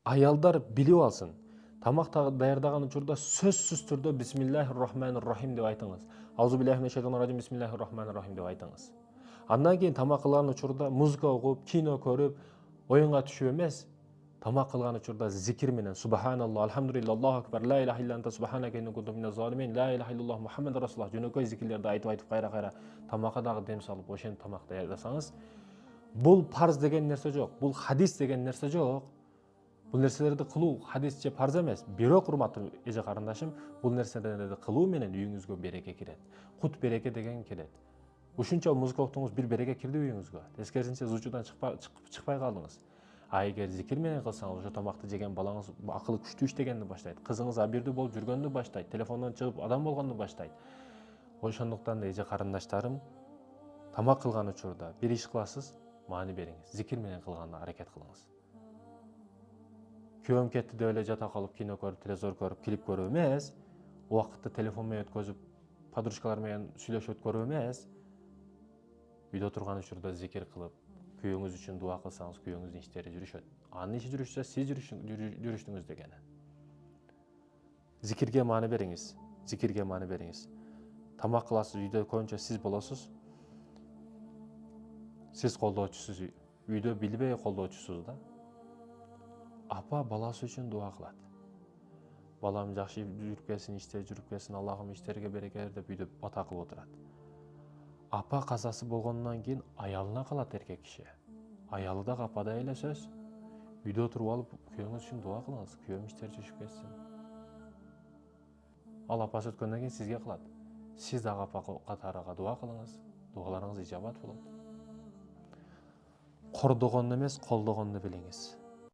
аялдар билип алсын. Тамак даярдаган учурда сөзсүз түрдө бисмиллахир-рахманир-рахим деп айтыңыз. Аузубилляхи минаш-шайтанир-раджим бисмиллахир-рахманир-рахим деп айтыңыз. Андан кийин тамак кылган учурда музыка угуп, кино көрүп, оюнга түшүп эмес, тамак кылган учурда зикир менен субханалла, алхамдулилла, аллаху акбар, ла иляха илля анта субханака инни кунту миназ залимин, ла иляха иллаллах мухаммаdur расулуллах жөнөкөй зикирлерди айтып кайра-кайра тамакка дагы дем салып, ошентип тамак даярдасаңыз, бул парз деген нерсе жок, бул хадис деген нерсе жок. Бул нерселерди кылуу хадис же парз эмес. Бирок урматтуу эже карындашым, бул нерселерди кылуу менен үйүңүзгө береке кирет. Кут береке деген келет. Ушунча музыка уктуңуз, бир береке кирди үйүңүзгө. Тескерисинче зучудан чыкпай калдыңыз. А эгер зикир менен кылсаңыз, ошо тамакты жеген балаңыз акылы күчтүү иштегенди баштайт. Кызыңыз абирдүү болуп жүргөндү баштайт. Телефондон чыгып адам болгонду баштайт. Ошондуктан да эже карындаштарым, тамак кылган учурда бир иш кыласыз, маани бериңиз. Зикир менен кылганга аракет кылыңыз. Күйөөм кетти деп эле жата калып кино көрүп, телевизор көрүп, клип көрүп эмес, убакытты телефон менен өткөзүп, подружкалар менен сүйлөшүп өткөрүп эмес, үйдө турган учурда зикир кылып, күйөөңүз үчүн дуа кылсаңыз, күйөөңүздүн иштери жүрүшөт. Анын иши жүрүшсө, сиз жүрүштүңүз дегени. Зикирге маани бериңиз. Зикирге маани бериңиз. Тамак кыласыз, үйдө көбүнчө сиз болосуз. Сиз колдоочусуз, үйдө билбей колдоочусуз да. Апа баласы үчүн дуа кылат. Балам жакшы жүрүп келсин, иште жүрүп келсин, Аллахым иштерге береке бер деп үйдө бата кылып отурат. Апа казасы болгондон кийин аялына калат эркек киши. Аялы да ападай эле сөз. Үйдө отуруп алып, күйөөңүз үчүн дуа кылыңыз, күйөөм иштери жүрүшүп кетсин. Ал апасы өткөндөн кийин сизге кылат. Сиз дагы апа катарыга дуа кылыңыз, дуаларыңыз ижабат болот. Кордогонду эмес, колдогонду билиңиз.